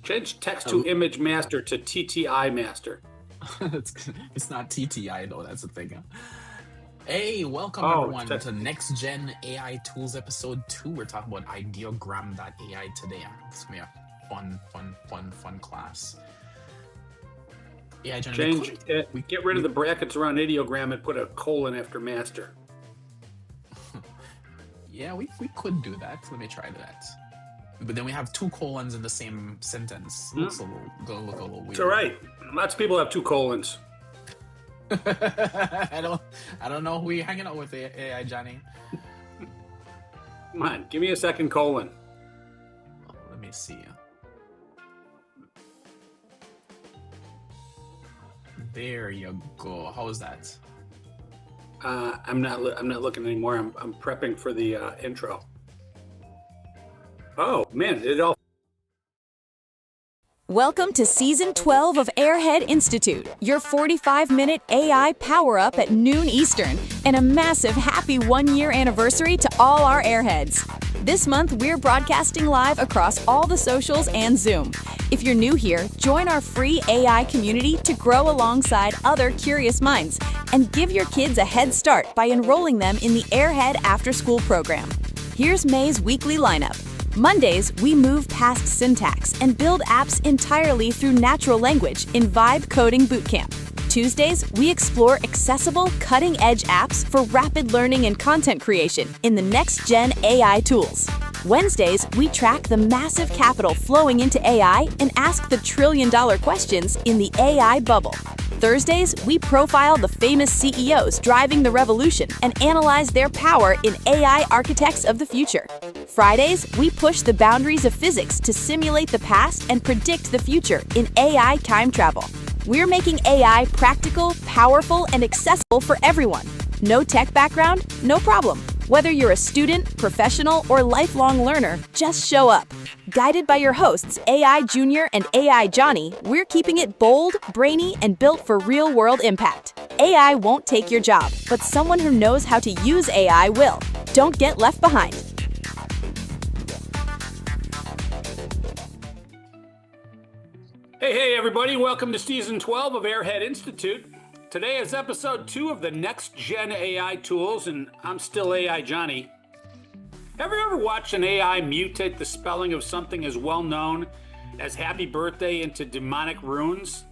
Change text to image master to TTI master. It's not TTI though, that's the thing. Hey, welcome Oh, everyone to Next Gen AI Tools episode 2. We're talking about Ideogram.ai today. It's gonna be a fun class. Yeah, change it. Get rid of the brackets around ideogram and put a colon after master. Yeah, we could do that. Let me try that. But then we have 2 colons in the same sentence. Looks gonna look a little weird. It's all right. Lots of people have 2 colons. I don't know who you're hanging out with, AI Johnny. Come on, give me a second colon. Let me see. There you go. How's that? I'm not looking anymore. I'm prepping for the intro. Oh man, it all. Welcome to Season 12 of Airhead Institute, your 45-minute AI power-up at noon Eastern, and a massive happy 1-year anniversary to all our Airheads. This month, we're broadcasting live across all the socials and Zoom. If you're new here, join our free AI community to grow alongside other curious minds, and give your kids a head start by enrolling them in the Airhead after-school program. Here's May's weekly lineup. Mondays, we move past syntax and build apps entirely through natural language in Vibe Coding Bootcamp. Tuesdays, we explore accessible, cutting-edge apps for rapid learning and content creation in the Next Gen AI tools. Wednesdays, we track the massive capital flowing into AI and ask the trillion-dollar questions in the AI bubble. Thursdays, we profile the famous CEOs driving the revolution and analyze their power in AI architects of the future. Fridays, we push the boundaries of physics to simulate the past and predict the future in AI time travel. We're making AI practical, powerful, and accessible for everyone. No tech background? No problem. Whether you're a student, professional, or lifelong learner, just show up. Guided by your hosts, AI Junior and AI Johnny, we're keeping it bold, brainy, and built for real-world impact. AI won't take your job, but someone who knows how to use AI will. Don't get left behind. Hey, everybody. Welcome to Season 12 of Airhead Institute. Today is episode 2 of the Next Gen AI tools, and I'm still AI Johnny. Have you ever watched an AI mutate the spelling of something as well known as happy birthday into demonic runes?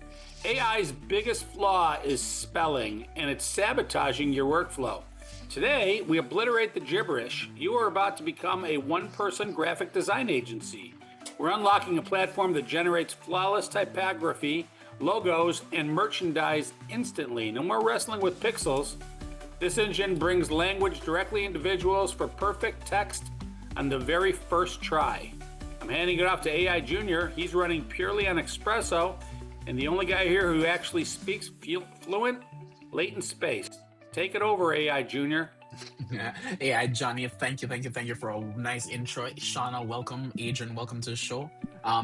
AI's biggest flaw is spelling, and it's sabotaging your workflow. Today, we obliterate the gibberish. You are about to become a one-person graphic design agency. We're unlocking a platform that generates flawless typography, logos, and merchandise instantly. No more wrestling with pixels. This engine brings language directly into visuals for perfect text on the very first try. I'm handing it off to AI Junior. He's running purely on Espresso, and the only guy here who actually speaks fluent latent space. Take it over, AI Junior. AI Johnny, thank you for a nice intro. Shauna, welcome. Adrian, welcome to the show.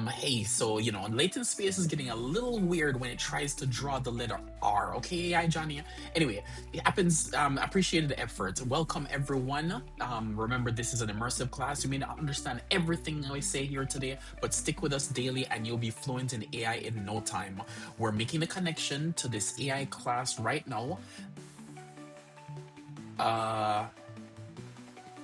Hey, so latent space is getting a little weird when it tries to draw the letter R. Okay, AI Johnny. Anyway, it happens. Appreciated the effort. Welcome everyone. Remember, this is an immersive class. You may not understand everything I say here today, but stick with us daily and you'll be fluent in AI in no time. We're making the connection to this AI class right now.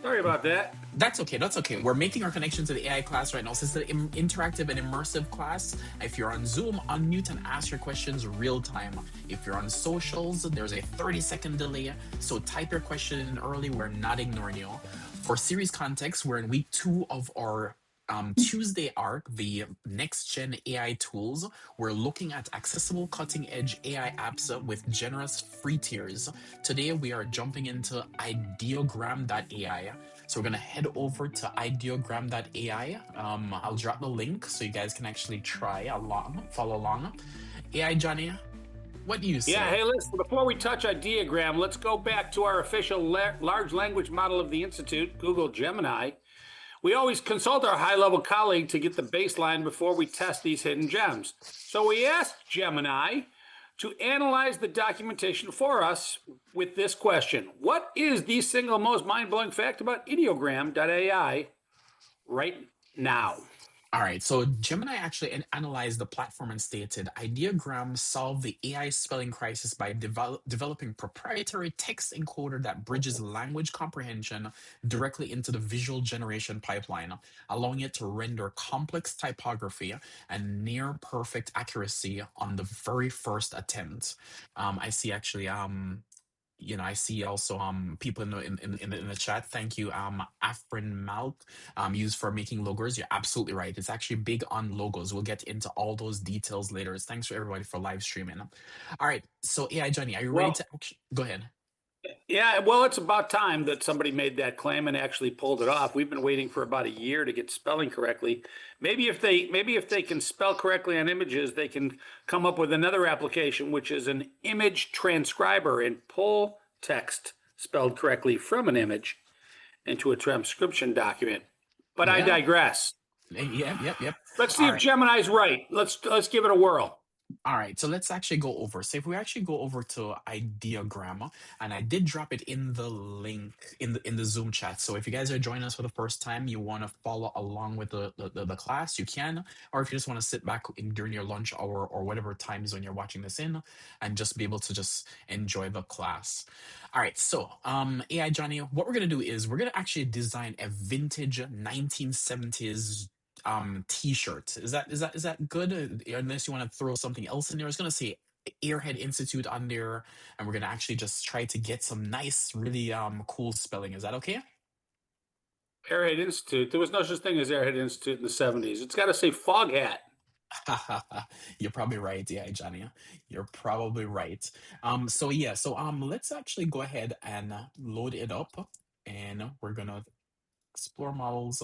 Sorry about that. That's okay. We're making our connection to the AI class right now. Since it's an interactive and immersive class, if you're on Zoom, unmute and ask your questions real time. If you're on socials, there's a 30-second delay, so type your question in early. We're not ignoring you. For series context, we're in week 2 of our Tuesday arc, the Next Gen AI tools. We're looking at accessible cutting-edge AI apps with generous free tiers. Today, we are jumping into Ideogram.ai. So we're going to head over to Ideogram.ai. I'll drop the link so you guys can actually follow along. AI Johnny, what do you say? Yeah, hey, listen, before we touch Ideogram, let's go back to our official large language model of the Institute, Google Gemini. We always consult our high-level colleague to get the baseline before we test these hidden gems. So we asked Gemini to analyze the documentation for us with this question. What is the single most mind-blowing fact about Ideogram.ai right now? All right, so Gemini actually analyzed the platform and stated Ideogram solved the AI spelling crisis by developing proprietary text encoder that bridges language comprehension directly into the visual generation pipeline, allowing it to render complex typography and near perfect accuracy on the very first attempt. I see actually I see also people in the chat. Thank you, Afrin Malk, used for making logos. You're absolutely right. It's actually big on logos. We'll get into all those details later. Thanks for everybody for live streaming. All right, so AI Johnny, are you ready Well, to go ahead? yeah, well, it's about time that somebody made that claim and actually pulled it off. We've been waiting for about a year to get spelling correctly. Maybe if they can spell correctly on images, they can come up with another application, which is an image transcriber and pull text spelled correctly from an image into a transcription document. But I Yeah. digress. Yep. Let's see All if right. Gemini's right. Let's give it a whirl. All right, so let's actually go over. So if we actually go over to Ideogram, and I did drop it in the link in the Zoom chat. So if you guys are joining us for the first time, you want to follow along with the class, you can. Or if you just want to sit back during your lunch hour or whatever time zone you're watching this in, and just be able to just enjoy the class. All right, so AI Johnny, what we're gonna do is we're gonna actually design a vintage 1970s t-shirt. Is that good? Unless you want to throw something else in there. I was gonna say Airhead Institute on there, and we're gonna actually just try to get some nice, really cool spelling. Is that okay? Airhead Institute. There was no such thing as Airhead Institute in the 70s. It's got to say Fog Hat. You're probably right, yeah, Johnny. You're probably right. So yeah, so let's actually go ahead and load it up, and we're gonna explore models.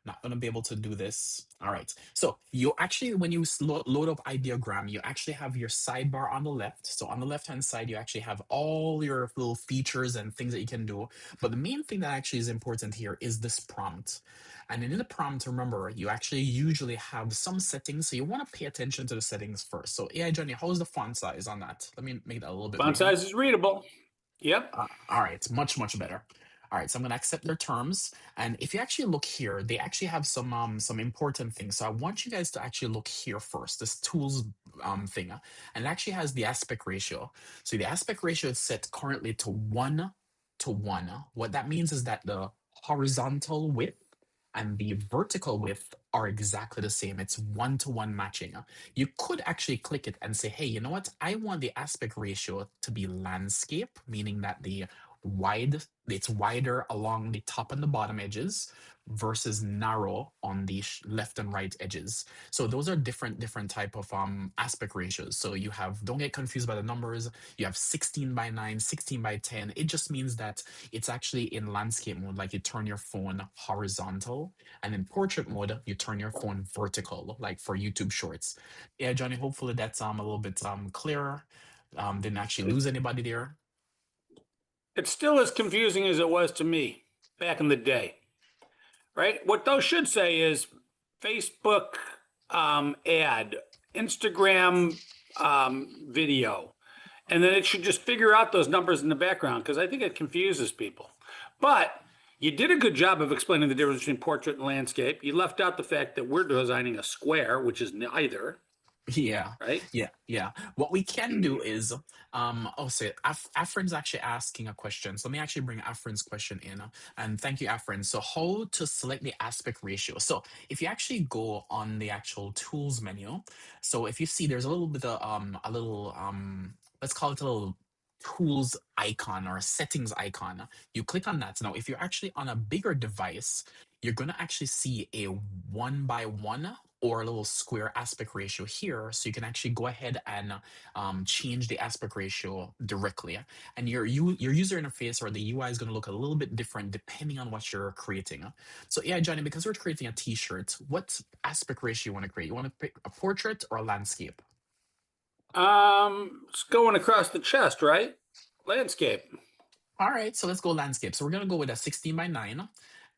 Not going to be able to do this. All right. So you actually, when you load up Ideogram, you actually have your sidebar on the left. So on the left-hand side, you actually have all your little features and things that you can do. But the main thing that actually is important here is this prompt. And in the prompt, remember, you actually usually have some settings. So you want to pay attention to the settings first. So AI Johnny, how's the font size on that? Let me make that a little bit Font bigger. size is readable. Yep. All right, much better. All right, so I'm gonna accept their terms. And if you actually look here, they actually have some important things. So I want you guys to actually look here first, this tools thing, and it actually has the aspect ratio. So the aspect ratio is set currently to 1 to 1. What that means is that the horizontal width and the vertical width are exactly the same. It's 1 to 1 matching. You could actually click it and say, hey, you know what? I want the aspect ratio to be landscape, meaning that it's wider along the top and the bottom edges versus narrow on the left and right edges. So those are different type of aspect ratios. So you have, don't get confused by the numbers. You have 16:9, 16:10. It just means that it's actually in landscape mode, like you turn your phone horizontal, and in portrait mode, you turn your phone vertical, like for YouTube Shorts. Yeah, Johnny, hopefully that's a little bit clearer. Didn't actually lose anybody there. It's still as confusing as it was to me back in the day, right? What those should say is Facebook ad, Instagram video, and then it should just figure out those numbers in the background because I think it confuses people. But you did a good job of explaining the difference between portrait and landscape. You left out the fact that we're designing a square, which is neither, Yeah, right? yeah. What we can do is, so Afrin's actually asking a question. So let me actually bring Afrin's question in. And thank you, Afrin. So how to select the aspect ratio? So if you actually go on the actual tools menu, so if you see there's a little bit of let's call it a little tools icon or a settings icon. You click on that. Now, if you're actually on a bigger device, you're going to actually see a 1:1 or a little square aspect ratio here. So you can actually go ahead and change the aspect ratio directly. And your user interface or the UI is going to look a little bit different depending on what you're creating. So yeah, Johnny, because we're creating a t-shirt, what aspect ratio you want to create? You want to pick a portrait or a landscape? It's going across the chest, right? Landscape. All right, so let's go landscape. So we're going to go with a 16:9.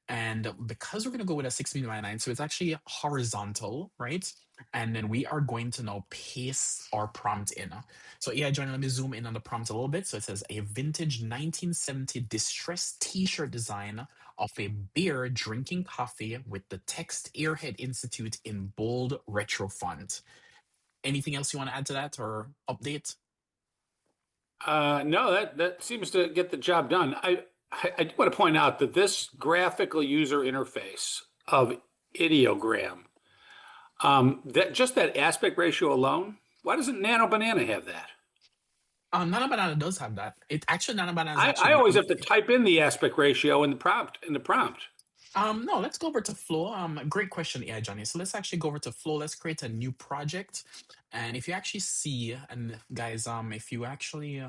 And because we're going to go with a 16 by 9, so it's actually horizontal, right? And then we are going to now paste our prompt in. So yeah, Johnny, let me zoom in on the prompt a little bit. So it says a vintage 1970 distressed t-shirt design of a bear drinking coffee with the text Airhead Institute in bold retro font. Anything else you want to add to that or update? No, that seems to get the job done. I do want to point out that this graphical user interface of Ideogram, that just that aspect ratio alone, why doesn't Nano Banana have that? Nana Banana does have that. It actually Nana Banana is I actually always have to type in the aspect ratio in the prompt. no, let's go over to Flow. Great question, AI Johnny. So let's actually go over to Flow. Let's create a new project. And if you actually see, and guys, if you actually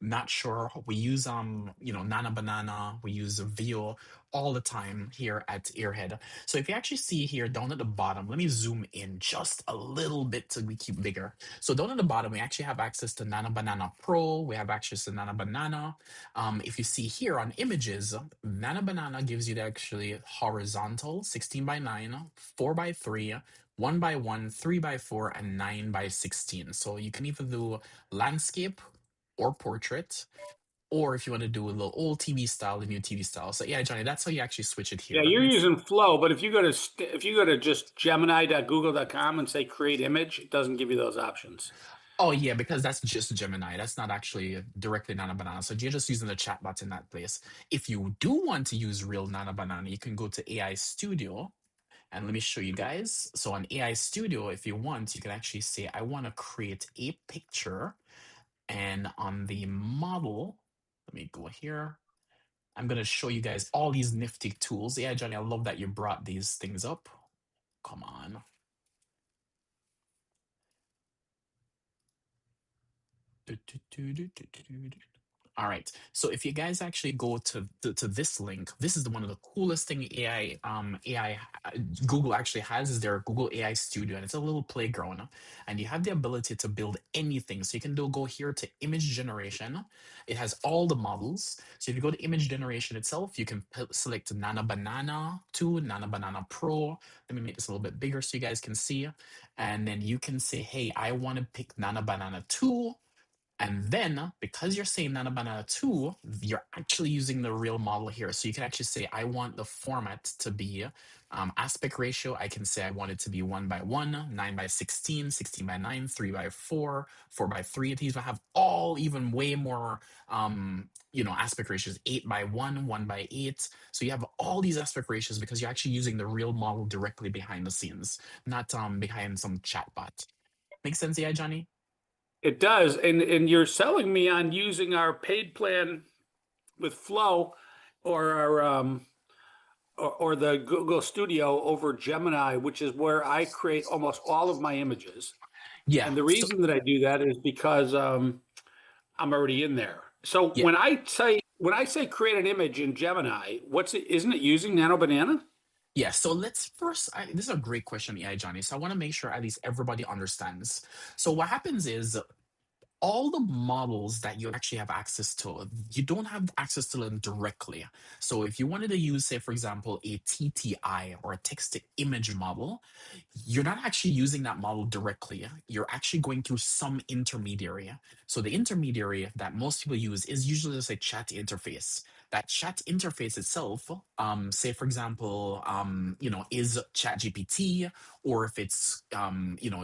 not sure, we use Nana Banana, we use Vio all the time here at Airhead. So if you actually see here down at the bottom, let me zoom in just a little bit to we keep bigger. So down at the bottom, we actually have access to Nana Banana Pro, we have access to Nana Banana. If you see here on images, Nana Banana gives you the actually horizontal 16 by 9, 4 by 3, 1 by 1, 3 by 4, and 9 by 16. So you can either do landscape or portrait, or if you want to do a little old TV style, the new TV style. So yeah, Johnny, that's how you actually switch it Yeah, here. you're using Flow, but if you go to just gemini.google.com and say create image, it doesn't give you those options. Oh yeah, because that's just Gemini. That's not actually directly Nana Banana. So you're just using the chatbot in that place. If you do want to use real Nana Banana, you can go to AI Studio. And let me show you guys. So on AI Studio, if you want, you can actually say, I want to create a picture. And on the model, let me go here. I'm going to show you guys all these nifty tools. Yeah, Johnny, I love that you brought these things up. Come on. All right. So if you guys actually go to this link, this is one of the coolest thing AI Google actually has is their Google AI Studio, and it's a little playground, and you have the ability to build anything. So you can go here to image generation. It has all the models. So if you go to image generation itself, you can select Nana Banana 2, Nana Banana Pro. Let me make this a little bit bigger so you guys can see, and then you can say, hey, I want to pick Nana Banana 2. And then, because you're saying Nana Banana 2, you're actually using the real model here. So you can actually say, I want the format to be aspect ratio. I can say I want it to be 1 by 1, 9 by 16, 16 by 9, 3 by 4, 4 by 3. These will have all even way more, aspect ratios, 8 by 1, 1 by 8. So you have all these aspect ratios because you're actually using the real model directly behind the scenes, not behind some chatbot. Make sense, yeah, Johnny? It does, and you're selling me on using our paid plan with Flow or our or the Google Studio over Gemini, which is where I create almost all of my images. Yeah. And the So reason that I do that is because I'm already in there. So yeah. when I say create an image in Gemini, what's it? Isn't it using Nano Banana? Yeah, so let's first. This is a great question, AI Johnny. So I want to make sure at least everybody understands. So what happens is all the models that you actually have access to, you don't have access to them directly. So if you wanted to use, say, for example, a TTI or a text to image model, you're not actually using that model directly. You're actually going through some intermediary. So the intermediary that most people use is usually just a chat interface. That chat interface itself, say for example, is ChatGPT, or if it's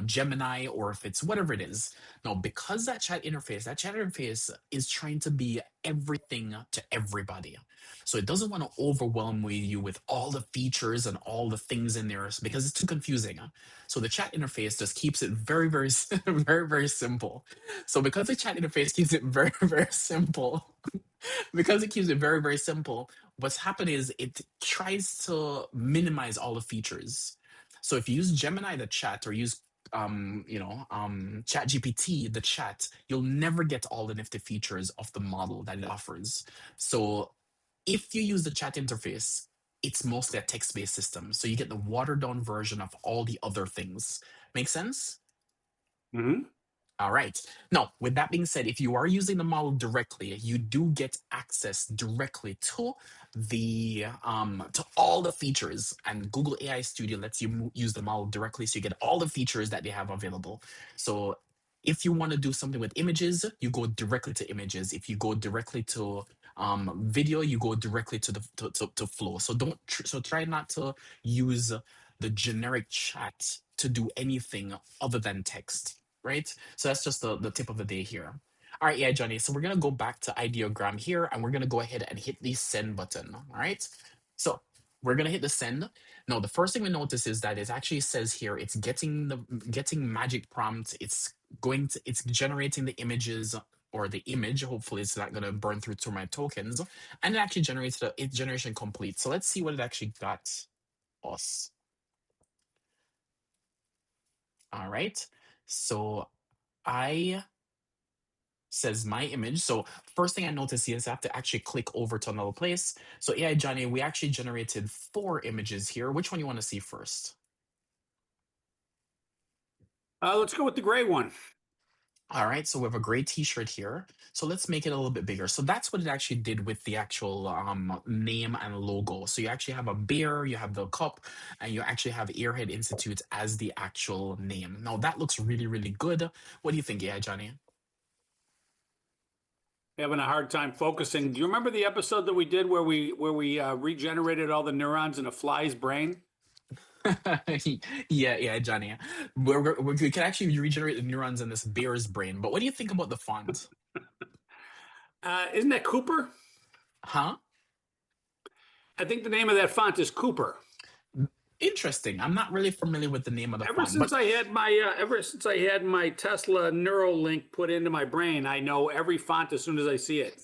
Gemini, or if it's whatever it is. Now, because that chat interface is trying to be everything to everybody. So it doesn't want to overwhelm you with all the features and all the things in there because it's too confusing. So the chat interface just keeps it very, very, very, very simple. So because the chat interface keeps it very, very simple, because it keeps it very, very simple, what's happened is it tries to minimize all the features. So if you use Gemini the chat or use chat GPT the chat, you'll never get all the nifty features of the model that it offers. So if you use the chat interface, it's mostly a text-based system. So you get the watered down version of all the other things. Make sense? Mm-hmm. All right. Now, with that being said, if you are using the model directly, you do get access directly to the to all the features, and Google AI Studio lets you use the model directly, so you get all the features that they have available. So if you want to do something with images, you go directly to images. If you go directly to video, you go directly to the to flow. So don't so try not to use the generic chat to do anything other than text, right? So that's just the tip of the day here. All right, yeah, Johnny. So we're gonna go back to Ideogram here, and we're gonna go ahead and hit the send button. All right. So we're gonna hit the send. Now, the first thing we notice is that it actually says here it's getting magic prompt. It's generating the images or the image. Hopefully, it's not gonna burn through to my tokens, and it actually generates it's generation complete. So let's see what it actually got us. All right. So I says my image. So first thing I notice here is I have to actually click over to another place. So AI Johnny, we actually generated 4 images here. Which one you want to see first? Let's go with the gray one. All right, so we have a gray t-shirt here. So let's make it a little bit bigger. So that's what it actually did with the actual name and logo. So you actually have a bear, you have the cup, and you actually have Airhead Institute as the actual name. Now that looks really, really good. What do you think, AI Johnny? Having a hard time focusing. Do you remember the episode that we did where we regenerated all the neurons in a fly's brain? Yeah, Johnny. We can actually regenerate the neurons in this bear's brain. But what do you think about the font? Isn't that Cooper? Huh? I think the name of that font is Cooper. Interesting. I'm not really familiar with the name of the Ever font, since but I had my Tesla Neuralink put into my brain, I know every font as soon as I see it.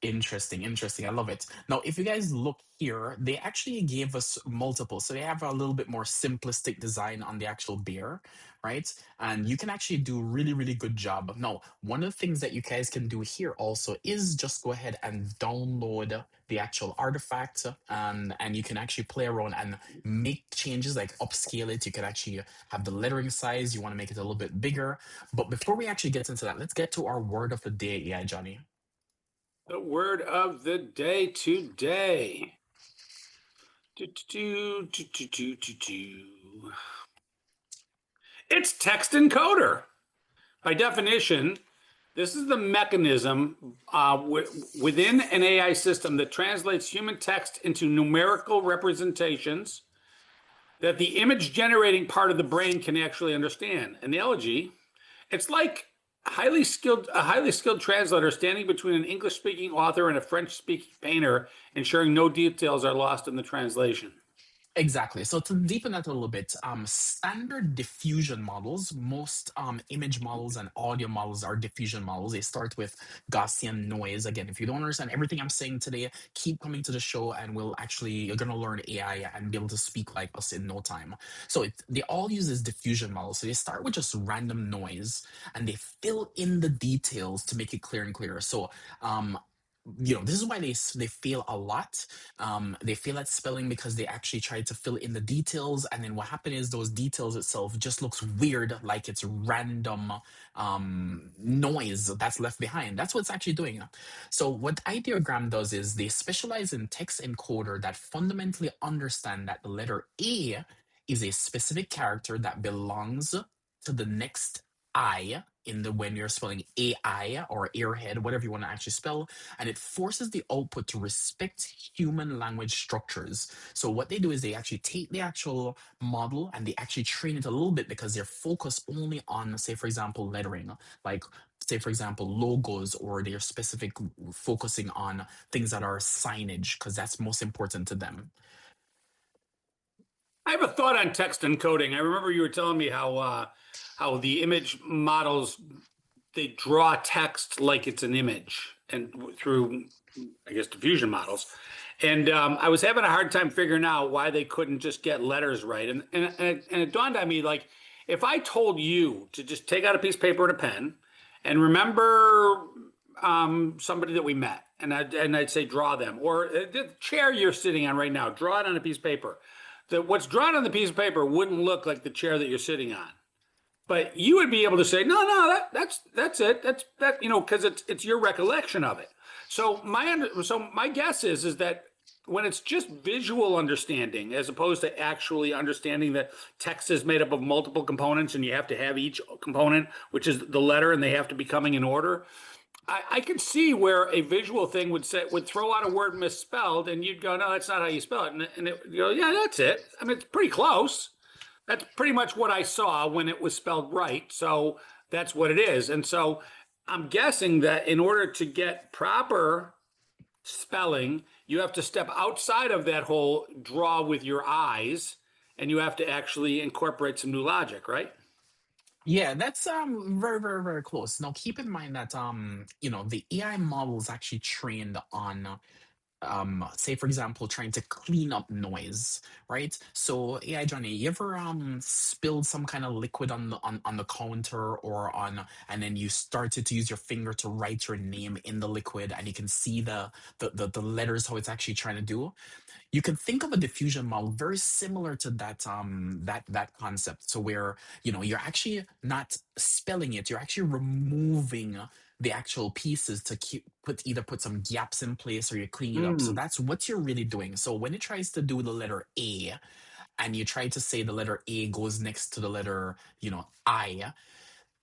interesting. I love it. Now, if you guys look here, they actually gave us multiple. So they have a little bit more simplistic design on the actual beer, right? And you can actually do really, really good job. Now, one of the things that you guys can do here also is just go ahead and download the actual artifact, and you can actually play around and make changes like upscale it. You can actually have the lettering size. You want to make it a little bit bigger. But before we actually get into that, let's get to our word of the day, yeah, Johnny. The word of the day today. It's text encoder. By definition, this is the mechanism within an AI system that translates human text into numerical representations that the image generating part of the brain can actually understand. Analogy, it's like a highly skilled translator standing between an English speaking author and a French speaking painter, ensuring no details are lost in the translation. Exactly. So to deepen that a little bit, standard diffusion models, most image models and audio models are diffusion models. They start with Gaussian noise. Again, if you don't understand everything I'm saying today, keep coming to the show and you're going to learn AI and be able to speak like us in no time. So they all use this diffusion model. So they start with just random noise and they fill in the details to make it clear and clearer. So, this is why they fail a lot. They fail at spelling because they actually try to fill in the details, and then what happened is those details itself just looks weird, like it's random noise that's left behind. That's what it's actually doing. So what Ideogram does is they specialize in text encoder that fundamentally understand that the letter A is a specific character that belongs to the next I in the when you're spelling AI or Airhead, whatever you want to actually spell, and it forces the output to respect human language structures. So what they do is they actually take the actual model and they actually train it a little bit because they're focused only on, say, for example, lettering, like say, for example, logos, or they're specific focusing on things that are signage because that's most important to them. I have a thought on text encoding. I remember you were telling me how the image models, they draw text like it's an image, and through, I guess, diffusion models. And I was having a hard time figuring out why they couldn't just get letters right. And it dawned on me, like, if I told you to just take out a piece of paper and a pen and remember somebody that we met, and I'd say draw them, or the chair you're sitting on right now, draw it on a piece of paper. What's drawn on the piece of paper wouldn't look like the chair that you're sitting on. But you would be able to say, no, that's it. That, because it's your recollection of it. So my guess is that when it's just visual understanding as opposed to actually understanding that text is made up of multiple components and you have to have each component, which is the letter, and they have to be coming in order. I can see where a visual thing would throw out a word misspelled, and you'd go, no, that's not how you spell it, and you go, yeah, that's it. I mean, it's pretty close. That's pretty much what I saw when it was spelled right. So that's what it is. And so I'm guessing that in order to get proper spelling, you have to step outside of that whole draw with your eyes, and you have to actually incorporate some new logic, right? Yeah, that's very, very, very close. Now keep in mind that the AI model is actually trained on say for example trying to clean up noise, right? So yeah, Johnny, you ever spilled some kind of liquid on the counter or on, and then you started to use your finger to write your name in the liquid, and you can see the letters, how it's actually trying to do. You can think of a diffusion model very similar to that concept. So where you're actually not spelling it, you're actually removing the actual pieces to put some gaps in place, or you're cleaning it up. So Mm. that's what you're really doing. So when it tries to do the letter A, and you try to say the letter A goes next to the letter I,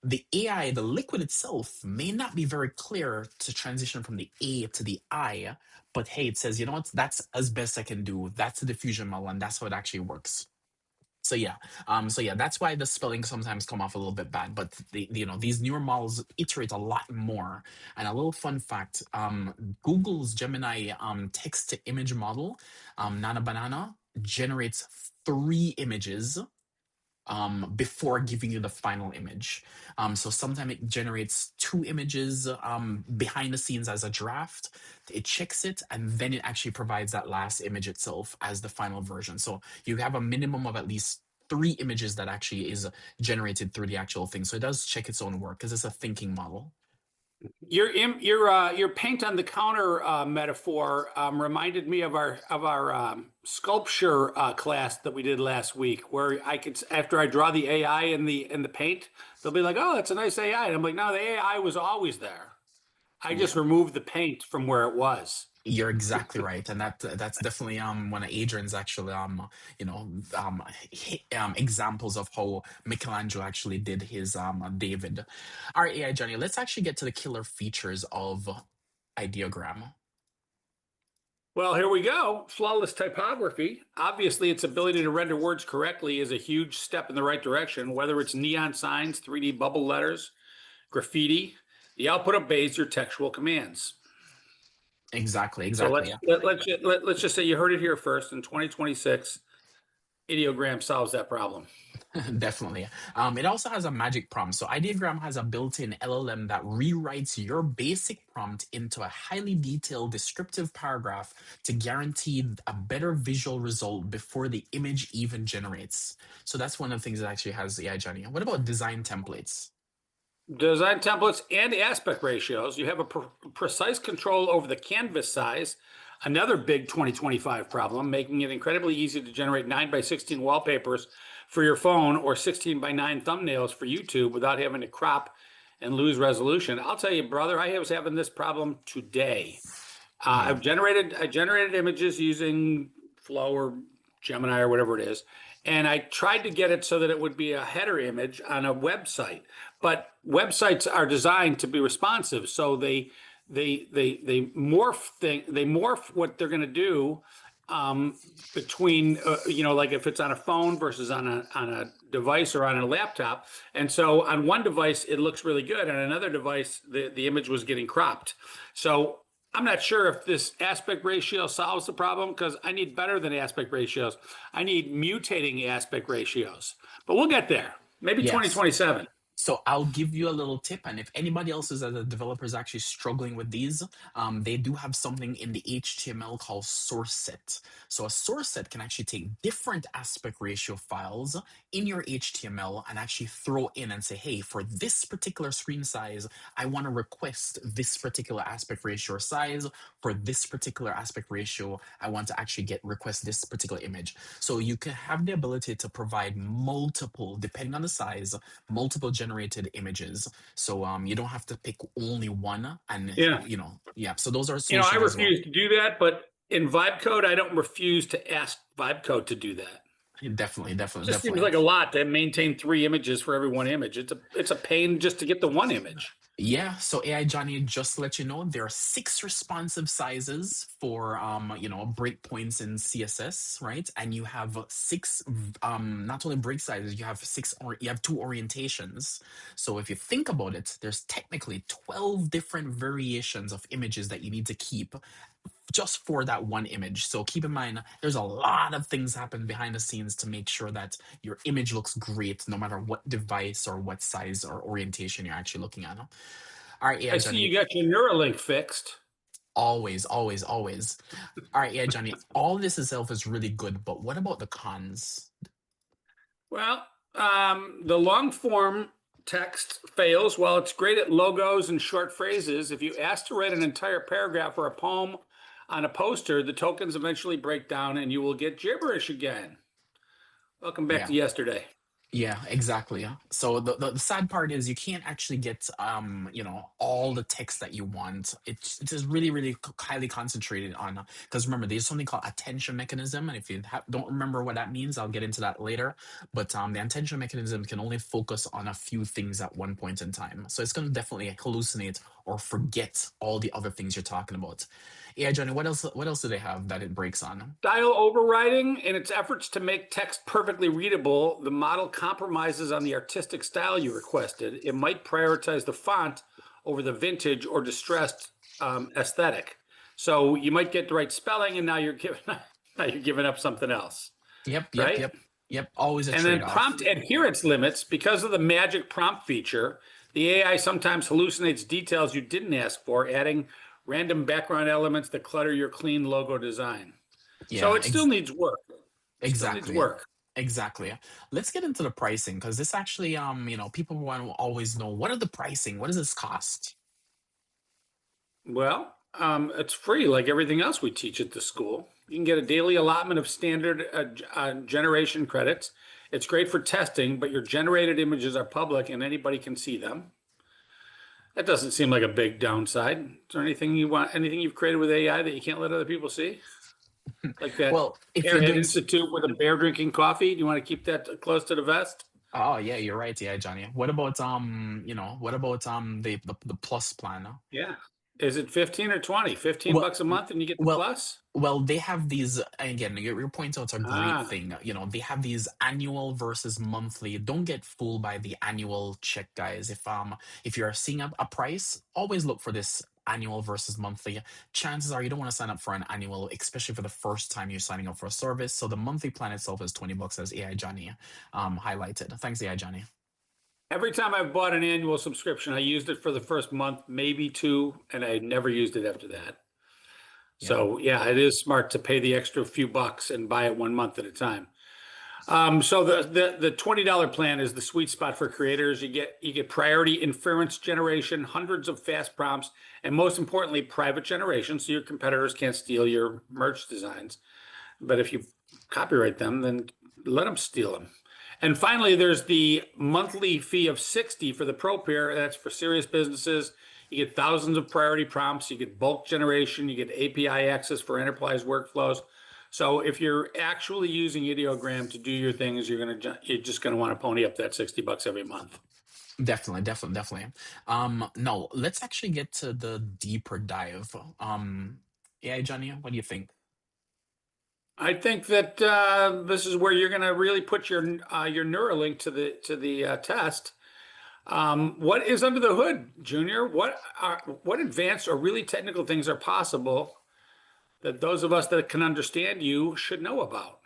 the AI, the liquid itself, may not be very clear to transition from the A to the I, but hey, it says, you know what, that's as best I can do. That's the diffusion model, and that's how it actually works. So yeah, that's why the spelling sometimes come off a little bit bad. But these newer models iterate a lot more. And a little fun fact: Google's Gemini text to image model, Nana Banana, generates 3 images before giving you the final image. So sometimes it generates 2 images behind the scenes as a draft. It checks it, and then it actually provides that last image itself as the final version. So you have a minimum of at least 3 images that actually is generated through the actual thing. So it does check its own work because it's a thinking model. Your paint on the counter metaphor reminded me of our sculpture class that we did last week, where I could, after I draw the AI in the paint, they'll be like, "Oh, that's a nice AI," and I'm like, "No, the AI was always there. I just Yeah. removed the paint from where it was." You're exactly right, and that's definitely one of Adrian's actually examples of how Michelangelo actually did his David. All right, AI Johnny, let's actually get to the killer features of Ideogram. Well, here we go. Flawless typography. Obviously, its ability to render words correctly is a huge step in the right direction, whether it's neon signs, 3D bubble letters, graffiti. The output obeys your textual commands. Exactly, So exactly. let's just say you heard it here first. In 2026, Ideogram solves that problem. Definitely. It also has a magic prompt. So Ideogram has a built-in LLM that rewrites your basic prompt into a highly detailed descriptive paragraph to guarantee a better visual result before the image even generates. So that's one of the things that actually has AI Johnny. What about design templates? Design templates and aspect ratios. You have a precise control over the canvas size. Another big 2025 problem, making it incredibly easy to generate 9 by 16 wallpapers for your phone or 16 by 9 thumbnails for YouTube without having to crop and lose resolution. I'll tell you, brother, I was having this problem today. I Yeah. generated images using Flow or Gemini or whatever it is, and I tried to get it so that it would be a header image on a website. But websites are designed to be responsive, so they morph what they're going to do between like if it's on a phone versus on a device or on a laptop. And so on one device it looks really good, on another device the image was getting cropped. So I'm not sure if this aspect ratio solves the problem, because I need better than aspect ratios. I need mutating aspect ratios, but we'll get there. Maybe Yes. 2027. So I'll give you a little tip, and if anybody else is as a developer is actually struggling with these, they do have something in the HTML called source set. So a source set can actually take different aspect ratio files in your HTML and actually throw in and say, hey, for this particular screen size, I want to request this particular aspect ratio or size. For this particular aspect ratio, I want to actually request this particular image. So you can have the ability to provide multiple, depending on the size, multiple generated images. So you don't have to pick only one, and Yeah. yeah. So those are I solutions as well. refuse to do that, but in vibe code, I don't refuse to ask vibe code to do that. Definitely, It just seems like a lot to maintain 3 images for every one image. It's a pain just to get the one image. Yeah, so AI Johnny, just to let you know, there are 6 responsive sizes for breakpoints in CSS, right? And you have 6 not only break sizes, you have 2 orientations. So if you think about it, there's technically 12 different variations of images that you need to keep just for that one image. So keep in mind, there's a lot of things happen behind the scenes to make sure that your image looks great, no matter what device or what size or orientation you're actually looking at. All right, yeah, I see Johnny. you got your Neuralink fixed. Always, always, always. All right, yeah, Johnny. All this itself is really good, but what about the cons? Well, the long form text fails. While it's great at logos and short phrases, if you ask to write an entire paragraph or a poem on a poster, the tokens eventually break down and you will get gibberish again. Welcome back Yeah. to yesterday. Yeah, exactly. So the sad part is you can't actually get all the text that you want. It's just really highly concentrated on, because remember, there's something called attention mechanism, and if you don't remember what that means, I'll get into that later. But the attention mechanism can only focus on a few things at one point in time, so it's going to definitely hallucinate or forget all the other things you're talking about. Yeah, Johnny, what else do they have that it breaks on? Style overriding. In its efforts to make text perfectly readable, the model compromises on the artistic style you requested. It might prioritize the font over the vintage or distressed aesthetic. So you might get the right spelling, and now you're giving up something else. Yep. Right? Yep. Always a And trade-off. then prompt adherence limits. Because of the magic prompt feature, the AI sometimes hallucinates details you didn't ask for, adding random background elements that clutter your clean logo design. Yeah, So it still needs work. exactly. Exactly. Let's get into the pricing, because this actually, people want to always know, what are the pricing? What does this cost? Well, it's free like everything else we teach at the school. You can get a daily allotment of standard generation credits. It's great for testing, but your generated images are public and anybody can see them. That doesn't seem like a big downside. Is there anything you've created with AI that you can't let other people see? Like that Well, if you're Airhead doing Institute with a bear drinking coffee? Do you want to keep that close to the vest? Oh yeah, you're right. Yeah, Johnny. What about the plus plan? Yeah. Is it 15 or 20? 15 Well, bucks a month and you get the well, plus? well, they have these, again, your point out's a great Ah, thing. They have these annual versus monthly. Don't get fooled by the annual check, guys. If you're seeing a price, always look for this annual versus monthly. Chances are you don't want to sign up for an annual, especially for the first time you're signing up for a service. So the monthly plan itself is 20 bucks, as AI Johnny highlighted. Thanks, AI Johnny. every time I've bought an annual subscription, I used it for the first month, maybe 2, and I never used it after that. Yeah. So yeah, it is smart to pay the extra few bucks and buy it 1 month at a time. So the $20 plan is the sweet spot for creators. You get priority inference generation, hundreds of fast prompts, and most importantly, private generation, so your competitors can't steal your merch designs. But if you copyright them, then let them steal them. And finally, there's the monthly fee of $60 for the Pro Pair. That's for serious businesses. You get thousands of priority prompts. You get bulk generation. You get API access for enterprise workflows. So if you're actually using Ideogram to do your things, you're just gonna want to pony up that $60 every month. Definitely. No, let's actually get to the deeper dive. Yeah, Johnny, what do you think? I think that this is where you're gonna really put your Neuralink to the test. What is under the hood, Junior? What advanced or really technical things are possible that those of us that can understand you should know about?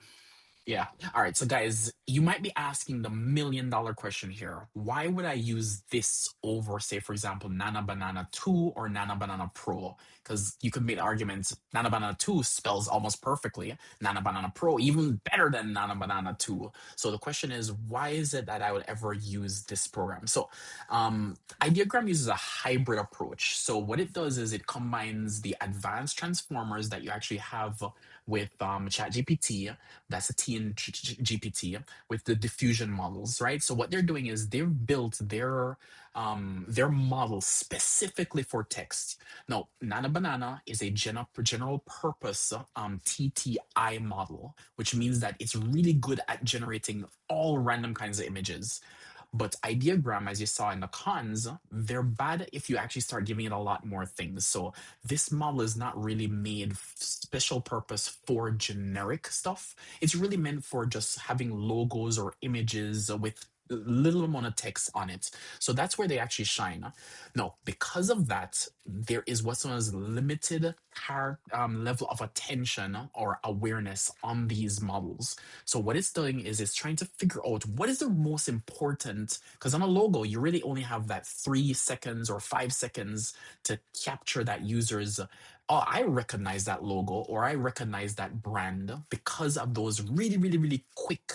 Yeah. All right. So, guys, you might be asking the $1 million question here. Why would I use this over, say, for example, Nana Banana 2 or Nana Banana Pro? Because you could make the argument Nana Banana 2 spells almost perfectly. Nana Banana Pro, even better than Nana Banana 2. So, the question is, why is it that I would ever use this program? So, Ideogram uses a hybrid approach. So, what it does is it combines the advanced transformers that you actually have with ChatGPT, that's a T in GPT, with the diffusion models, right? So what they're doing is they've built their model specifically for text. Now, Nana Banana is a general purpose TTI model, which means that it's really good at generating all random kinds of images. But ideogram, as you saw in the cons, they're bad if you actually start giving it a lot more things. So this model is not really made special purpose for generic stuff. It's really meant for just having logos or images with little amount of text on it. So that's where they actually shine. Now, because of that, there is what's known as limited level of attention or awareness on these models. So what it's doing is it's trying to figure out what is the most important, because on a logo, you really only have that 3 seconds or 5 seconds to capture that user's, oh, I recognize that logo or I recognize that brand because of those really, really, really quick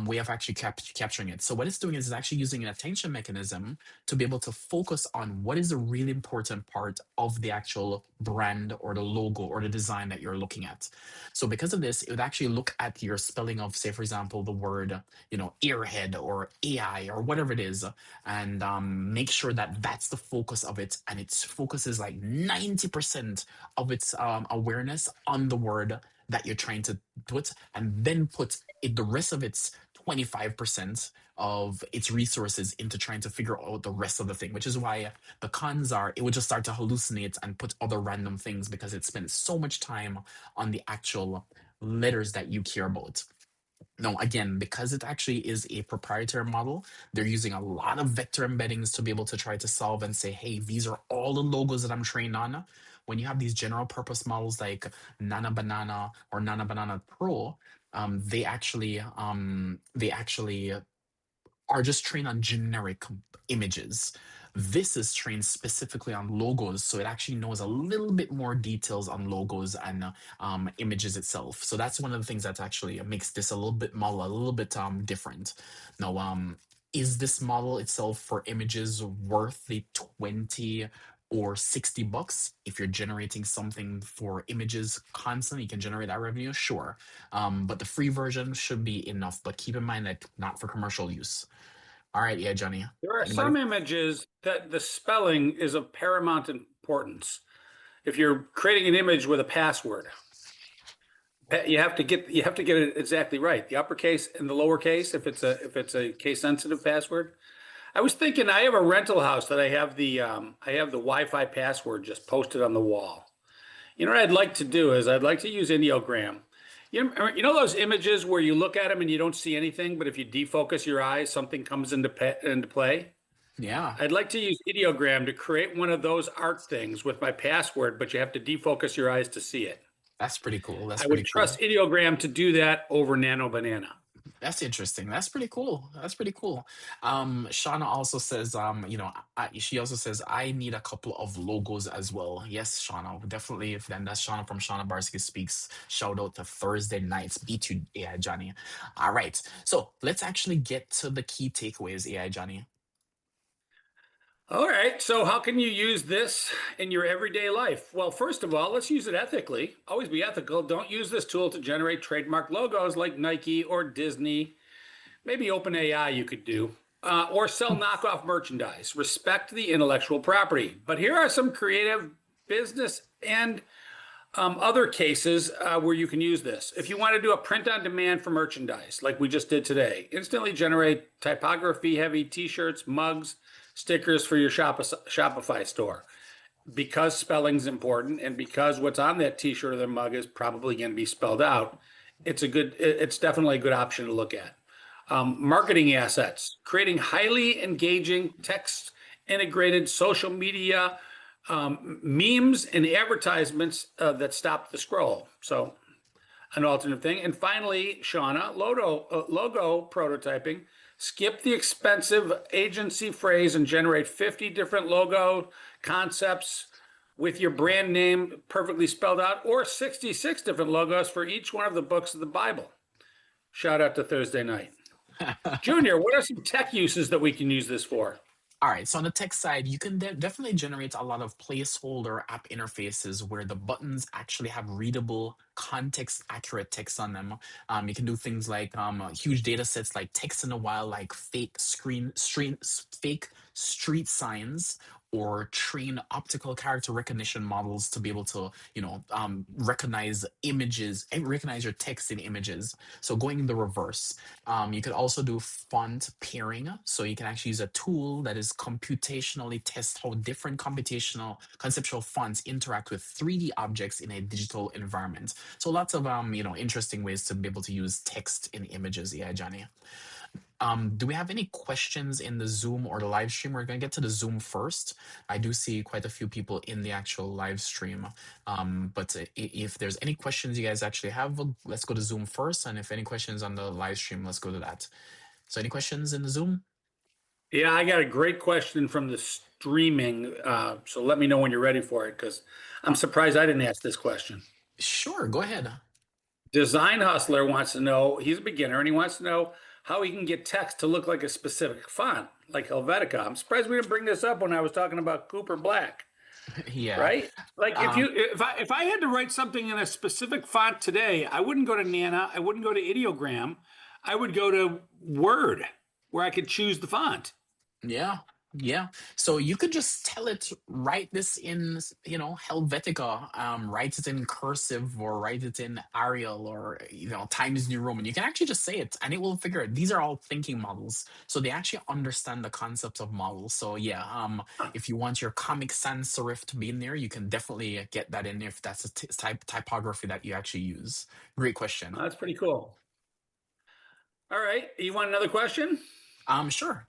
way of actually capturing it. So what it's doing is it's actually using an attention mechanism to be able to focus on what is the really important part of the actual brand or the logo or the design that you're looking at. So because of this, it would actually look at your spelling of, say, for example, the word, Airhead or AI or whatever it is, and make sure that that's the focus of it. And its focus is like 90% of its awareness on the word that you're trying to put, and then put the rest of its 25% of its resources into trying to figure out the rest of the thing, which is why the cons are it would just start to hallucinate and put other random things because it spends so much time on the actual letters that you care about. No, again, because it actually is a proprietary model, they're using a lot of vector embeddings to be able to try to solve and say, hey, these are all the logos that I'm trained on. When you have these general purpose models like Nana Banana or Nana Banana Pro, they actually are just trained on generic images. This is trained specifically on logos, so it actually knows a little bit more details on logos and images itself. So that's one of the things that actually makes this a little bit different. Now, is this model itself for images worth the 20 or $60? If you're generating something for images constantly, you can generate that revenue, sure. But the free version should be enough. But keep in mind that not for commercial use. All right, yeah, Johnny. There are Anybody? some images that the spelling is of paramount importance. If you're creating an image with a password, you have to get it exactly right. The uppercase and the lowercase, if it's a case sensitive password. I was thinking I have a rental house that I have the Wi-Fi password just posted on the wall. You know what I'd like to do is I'd like to use Ideogram. You know those images where you look at them and you don't see anything, but if you defocus your eyes, something comes into play? Yeah, I'd like to use Ideogram to create one of those art things with my password, but you have to defocus your eyes to see it. that's pretty cool. That's I pretty would cool. trust Ideogram to do that over Nano Banana. That's interesting. That's pretty cool. That's pretty cool. Shauna also says, she also says, I need a couple of logos as well. Yes, Shauna, definitely. If then that's Shauna from Shauna Barsky Speaks. Shout out to Thursday nights. B2 AI Johnny. All right. So let's actually get to the key takeaways, AI Johnny. All right, so how can you use this in your everyday life? Well, first of all, let's use it ethically. Always be ethical. Don't use this tool to generate trademark logos like Nike or Disney. Maybe OpenAI you could do, or sell knockoff merchandise. Respect the intellectual property. But here are some creative business and other cases where you can use this. If you want to do a print on demand for merchandise, like we just did today, instantly generate typography heavy t-shirts, mugs, stickers for your Shopify store. Because spelling's important and because what's on that t-shirt or the mug is probably going to be spelled out, it's definitely a good option to look at. Marketing assets, creating highly engaging text integrated social media memes and advertisements that stop the scroll. So an alternate thing. And finally, Shauna, logo prototyping. Skip the expensive agency phrase and generate 50 different logo concepts with your brand name perfectly spelled out, or 66 different logos for each one of the books of the Bible. Shout out to Thursday night. Junior, what are some tech uses that we can use this for? All right, so on the text side, you can definitely generate a lot of placeholder app interfaces where the buttons actually have readable, context-accurate text on them. You can do things like huge data sets like text in a while, like fake street signs, or train optical character recognition models to be able to, recognize images and recognize your text in images. So going the reverse. You could also do font pairing. So you can actually use a tool that is computationally test how different computational conceptual fonts interact with 3D objects in a digital environment. So lots of interesting ways to be able to use text in images. Yeah, Johnny. Do we have any questions in the Zoom or the live stream? We're going to get to the Zoom first. I do see quite a few people in the actual live stream. But if there's any questions you guys actually have, let's go to Zoom first. And if any questions on the live stream, let's go to that. So any questions in the Zoom? Yeah, I got a great question from the streaming. So let me know when you're ready for it, because I'm surprised I didn't ask this question. Sure, go ahead. Design Hustler wants to know, he's a beginner, and he wants to know how he can get text to look like a specific font, like Helvetica. I'm surprised we didn't bring this up when I was talking about Cooper Black, Yeah. right? Like Um, if I had to write something in a specific font today, I wouldn't go to Nana, I wouldn't go to Ideogram, I would go to Word, where I could choose the font. Yeah, yeah. So you could just tell it, write this in, Helvetica, write it in cursive or write it in Arial or, Times New Roman. You can actually just say it and it will figure it. These are all thinking models. So they actually understand the concept of models. So yeah, if you want your Comic Sans serif to be in there, you can definitely get that in if that's a typography that you actually use. Great question. That's pretty cool. All right, you want another question? Sure.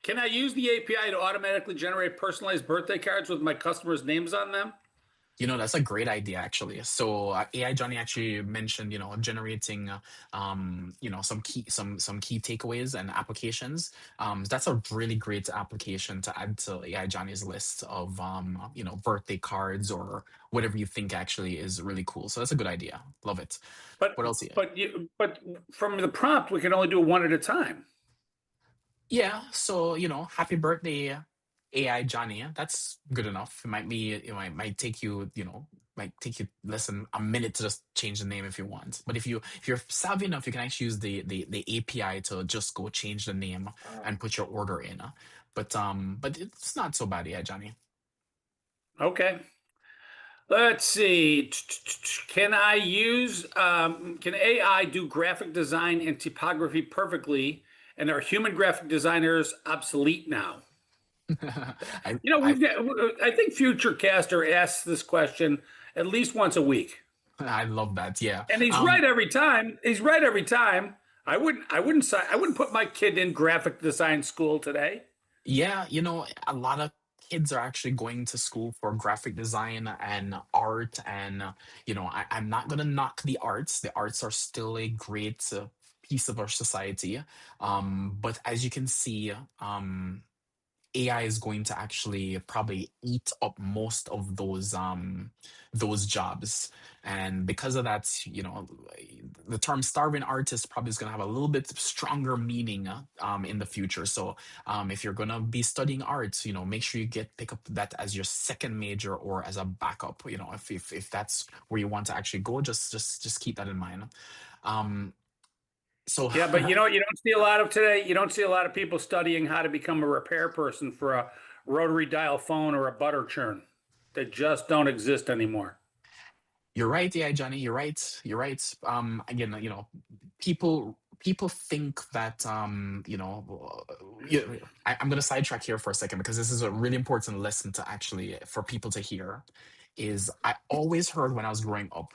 Can I use the API to automatically generate personalized birthday cards with my customers' names on them? That's a great idea, actually. So AI Johnny actually mentioned, generating, some key takeaways and applications. That's a really great application to add to AI Johnny's list of, birthday cards or whatever you think actually is really cool. So that's a good idea. Love it. But What else? but from the prompt, we can only do one at a time. Yeah. So, happy birthday, AI Johnny. That's good enough. It might take you, might take you less than a minute to just change the name if you want. But if you're savvy enough, you can actually use the API to just go change the name and put your order in. But it's not so bad, yeah, Johnny. Okay. Let's see. Can I use can AI do graphic design and typography perfectly? And are human graphic designers obsolete now? I You know, I I think Futurecaster asks this question at least once a week. I love that. Yeah. And he's right every time. He's right every time. I wouldn't put my kid in graphic design school today. Yeah, a lot of kids are actually going to school for graphic design and art. And, I'm not going to knock the arts. The arts are still a great piece of our society. But as you can see, AI is going to actually probably eat up most of those jobs. And because of that, the term starving artist probably is going to have a little bit stronger meaning in the future. So if you're going to be studying arts, make sure you pick up that as your second major or as a backup. If that's where you want to actually go, just keep that in mind. So Yeah, but you don't see a lot of today. You don't see a lot of people studying how to become a repair person for a rotary dial phone or a butter churn. They just don't exist anymore. You're right, yeah, Johnny. You're right. You're right. Again, people think that I'm going to sidetrack here for a second because this is a really important lesson to actually for people to hear. Is I always heard when I was growing up,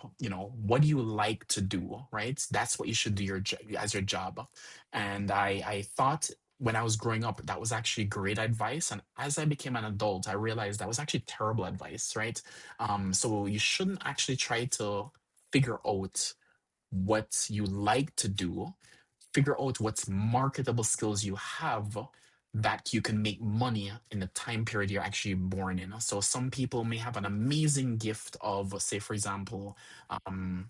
what do you like to do, right? That's what you should do as your job. And I thought when I was growing up, that was actually great advice. And as I became an adult, I realized that was actually terrible advice, right? So you shouldn't actually try to figure out what you like to do, figure out what's marketable skills you have that you can make money in the time period you're actually born in. So some people may have an amazing gift of, say, for example, um,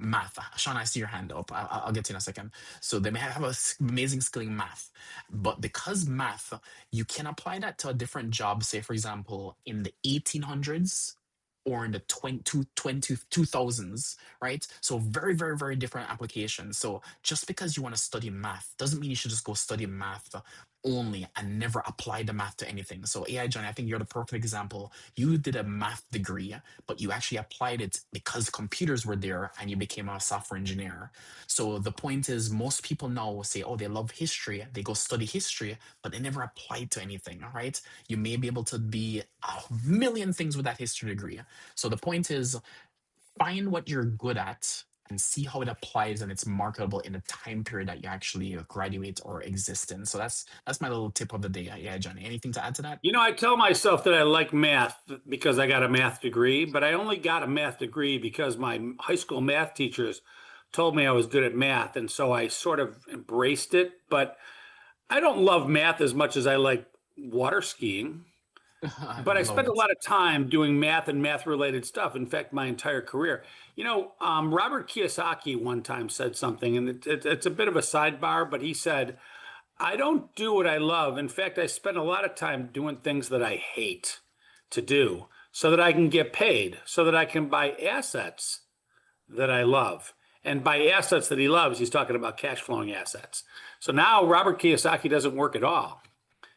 math. Sean, I see your hand up. I'll get to you in a second. So they may have amazing skill in math, but because math, you can apply that to a different job, say, for example, in the 1800s or in the 2000s, right? So very, very, very different applications. So just because you want to study math doesn't mean you should just go study math only and never apply the math to anything. So AI Johnny, I think you're the perfect example. You did a math degree, but you actually applied it because computers were there and you became a software engineer. So the point is, most people now say, oh, they love history, they go study history, but they never apply it to anything, right? You may be able to be a million things with that history degree. So the point is, find what you're good at and see how it applies and it's marketable in the time period that you actually graduate or exist in. So that's my little tip of the day. Yeah, Johnny. Anything to add to that? I tell myself that I like math because I got a math degree, but I only got a math degree because my high school math teachers told me I was good at math. And so I sort of embraced it. But I don't love math as much as I like water skiing. I But I love spent a it. lot of time doing math and math related stuff. In fact, my entire career. Robert Kiyosaki one time said something, and it's a bit of a sidebar, but he said, I don't do what I love. In fact, I spend a lot of time doing things that I hate to do so that I can get paid, so that I can buy assets that I love. And by assets that he loves, he's talking about cash flowing assets. So now Robert Kiyosaki doesn't work at all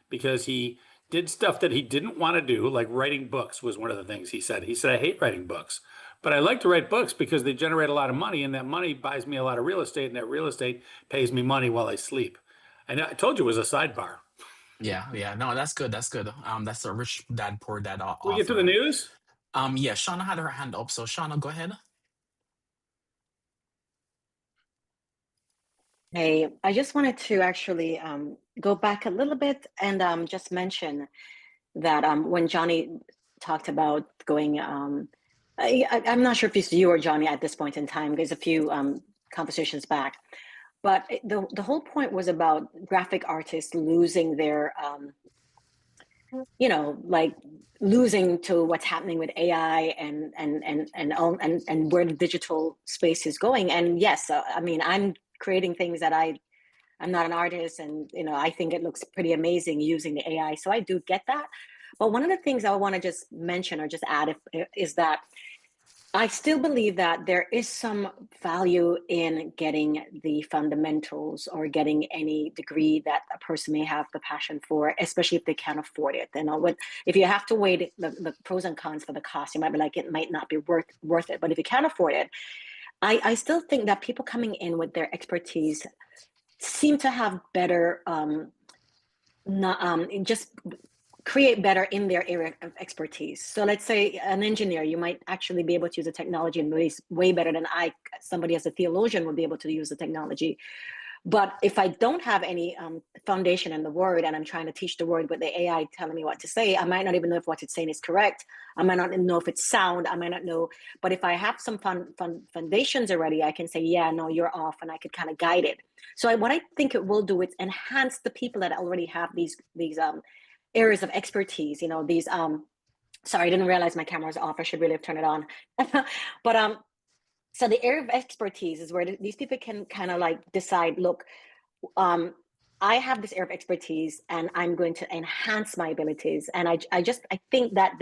because he did stuff that he didn't want to do, like writing books was one of the things he said. He said, I hate writing books, but I like to write books because they generate a lot of money, and that money buys me a lot of real estate, and that real estate pays me money while I sleep. And I told you it was a sidebar. Yeah, yeah. No, that's good. That's good. That's a rich dad, poor dad We get to the offer. news. Yeah, Shauna had her hand up. So Shauna, go ahead. Hey, I just wanted to actually go back a little bit and just mention that when Johnny talked about going, I'm not sure if it's you or Johnny at this point in time. There's a few conversations back, but the whole point was about graphic artists losing their, like losing to what's happening with AI and where the digital space is going. And yes, I mean, I'm creating things that I'm not an artist, and I think it looks pretty amazing using the AI. So I do get that. But one of the things I want to just mention or just add is that I still believe that there is some value in getting the fundamentals or getting any degree that a person may have the passion for, especially if they can't afford it. If you have to weigh the pros and cons for the cost, you might be like, it might not be worth it. But if you can't afford it, I still think that people coming in with their expertise seem to have better, just create better in their area of expertise. So let's say an engineer, you might actually be able to use the technology in ways way better than somebody as a theologian would be able to use the technology. But if I don't have any foundation in the word and I'm trying to teach the word with the AI telling me what to say, I might not even know if what it's saying is correct. I might not know if it's sound. I might not know. But if I have some foundations already, I can say, yeah, no, you're off, and I could kind of guide it. So what I think it will do is enhance the people that already have these areas of expertise. These sorry, I didn't realize my camera was off. I should really have turned it on. But so the area of expertise is where these people can kind of like decide, look, I have this area of expertise and I'm going to enhance my abilities. And I think that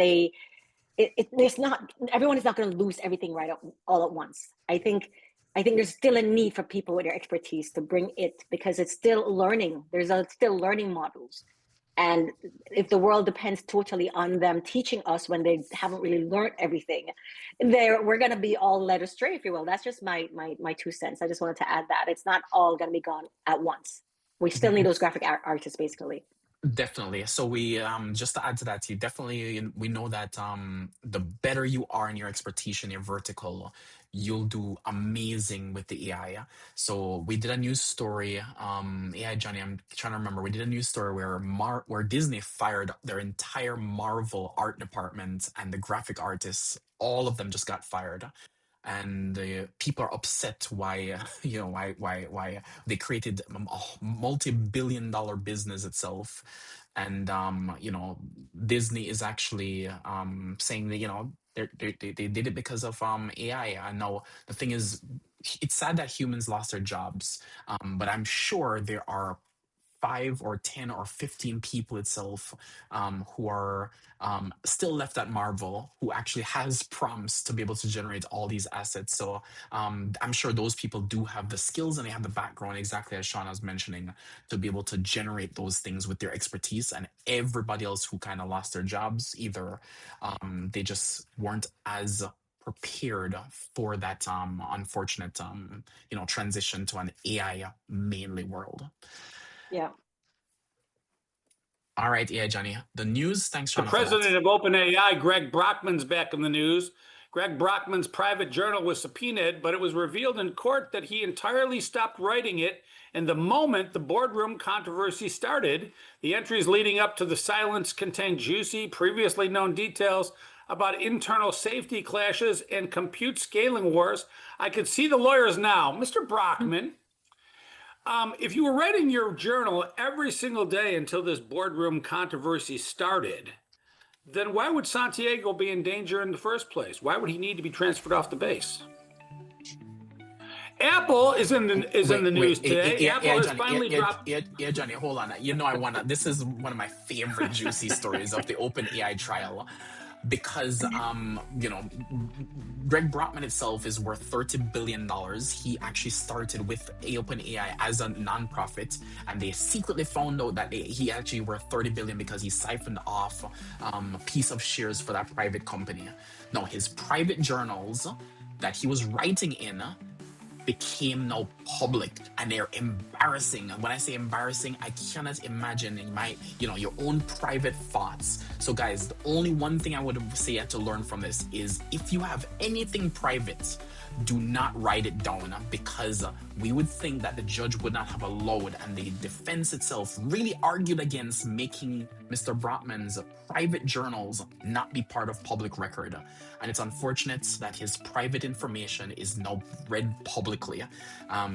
it's not, everyone is not going to lose everything all at once. I think there's still a need for people with their expertise to bring it, because it's still learning. There's still learning models. And if the world depends totally on them teaching us when they haven't really learned everything, we're going to be all led astray, if you will. That's just my 2 cents. I just wanted to add that it's not all going to be gone at once. We still need those graphic artists, basically. Definitely. So we just to add to that, we know that the better you are in your expertise in your vertical, you'll do amazing with the AI. So we did a news story, AI Johnny, I'm trying to remember. We did a news story where Disney fired their entire Marvel art department, and the graphic artists, all of them just got fired. and people are upset why why they created a multi-billion-dollar business itself. And Disney is actually saying that they did it because of AI. I know the thing is, it's sad that humans lost their jobs, but I'm sure there are 5 or 10 or 15 people itself who are still left at Marvel, who actually has prompts to be able to generate all these assets. So I'm sure those people do have the skills and they have the background, exactly as Sean was mentioning, to be able to generate those things with their expertise. And everybody else who kind of lost their jobs, either they just weren't as prepared for that unfortunate transition to an AI mainly world. Yeah. All right, yeah, Johnny. The news. Thanks, The Sean. for that. president of OpenAI, Greg Brockman's back in the news. Greg Brockman's private journal was subpoenaed, but it was revealed in court that he entirely stopped writing it. And the moment the boardroom controversy started, the entries leading up to the silence contained juicy, previously known details about internal safety clashes and compute scaling wars. I could see the lawyers now. Mr. Brockman, if you were writing your journal every single day until this boardroom controversy started, then why would Santiago be in danger in the first place? Why would he need to be transferred off the base? Apple is in the news today. Apple has finally dropped. Yeah, Johnny, hold on. This is one of my favorite juicy stories of the OpenAI trial. Because Greg Brockman itself is worth $30 billion. He actually started with OpenAI as a nonprofit, and they secretly found out that he actually worth $30 billion because he siphoned off a piece of shares for that private company. Now, his private journals that he was writing in became now public, and they're embarrassing. When I say embarrassing, I cannot imagine your own private thoughts. So guys, the only one thing I would say to learn from this is, if you have anything private, do not write it down, because we would think that the judge would not have allowed, and the defense itself really argued against making Mr. Brockman's private journals not be part of public record. And it's unfortunate that his private information is now read publicly.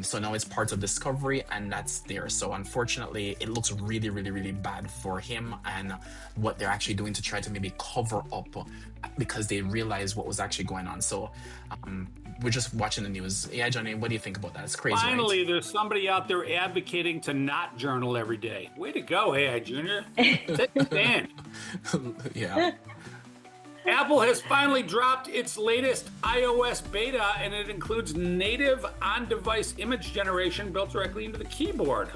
So now it's part of discovery, and that's there. So unfortunately, it looks really, really, really bad for him and what they're actually doing to try to maybe cover up, because they realize what was actually going on. So we're just watching the news. Yeah, Johnny, what do you think about that? It's crazy. Finally, right? There's somebody out there advocating to not journal every day. Way to go, AI Junior. Take a stand. Yeah. Apple has finally dropped its latest iOS beta, and it includes native on-device image generation built directly into the keyboard.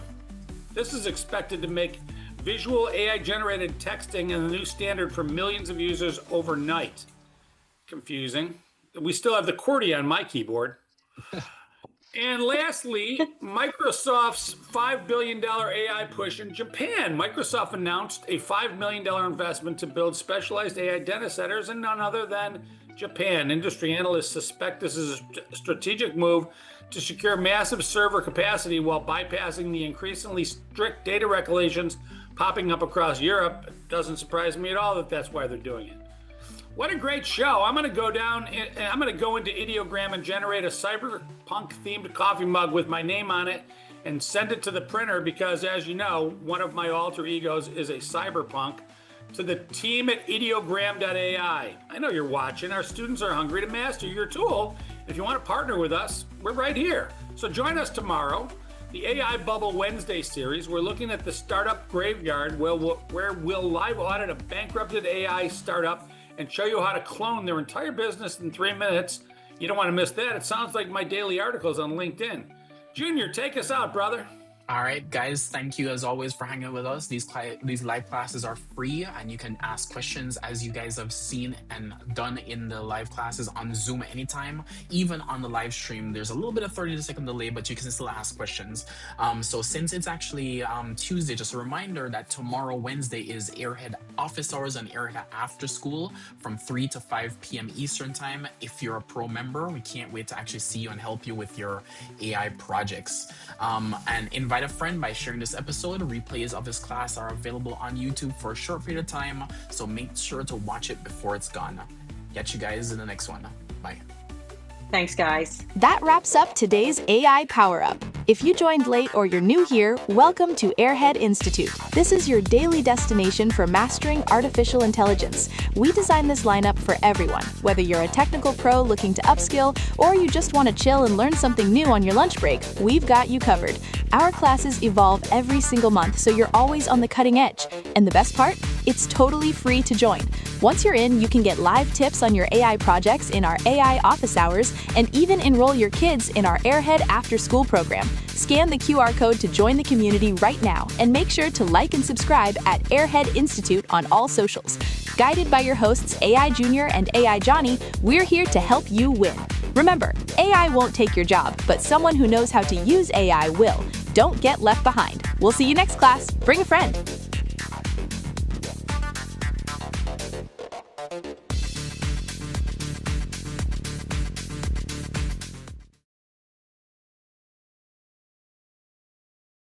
This is expected to make visual AI-generated texting a new standard for millions of users overnight. Confusing. We still have the QWERTY on my keyboard. And lastly, Microsoft's $5 billion AI push in Japan. Microsoft announced a $5 million investment to build specialized AI data centers in none other than Japan. Industry analysts suspect this is a strategic move to secure massive server capacity while bypassing the increasingly strict data regulations popping up across Europe. It doesn't surprise me at all that that's why they're doing it. What a great show. I'm going to go down and I'm going to go into Ideogram and generate a cyberpunk themed coffee mug with my name on it and send it to the printer, because, as you know, one of my alter egos is a cyberpunk. To the team at Ideogram.ai. I know you're watching. Our students are hungry to master your tool. If you want to partner with us, we're right here. So join us tomorrow. The AI Bubble Wednesday series, we're looking at the startup graveyard where we'll live audit a bankrupted AI startup and show you how to clone their entire business in 3 minutes. You don't want to miss that. It sounds like my daily articles on LinkedIn. Junior, take us out, brother. All right, guys, thank you as always for hanging with us. These live classes are free, and you can ask questions, as you guys have seen and done in the live classes on Zoom anytime. Even on the live stream, there's a little bit of 30-second delay, but you can still ask questions. So since it's actually Tuesday, just a reminder that tomorrow, Wednesday, is Airhead office hours and Airhead after school from 3 to 5 p.m. Eastern time. If you're a pro member, we can't wait to actually see you and help you with your AI projects. And invite a friend by sharing this episode. Replays of this class are available on YouTube for a short period of time, so make sure to watch it before it's gone. Catch you guys in the next one. Bye. Thanks, guys. That wraps up today's AI Power Up. If you joined late or you're new here, welcome to Airhead Institute. This is your daily destination for mastering artificial intelligence. We designed this lineup for everyone, whether you're a technical pro looking to upskill or you just want to chill and learn something new on your lunch break, we've got you covered. Our classes evolve every single month, so you're always on the cutting edge. And the best part? It's totally free to join. Once you're in, you can get live tips on your AI projects in our AI office hours and even enroll your kids in our Airhead after-school program. Scan the QR code to join the community right now and make sure to like and subscribe at Airhead Institute on all socials. Guided by your hosts AI Junior and AI Johnny, we're here to help you win. Remember, AI won't take your job, but someone who knows how to use AI will. Don't get left behind. We'll see you next class. Bring a friend.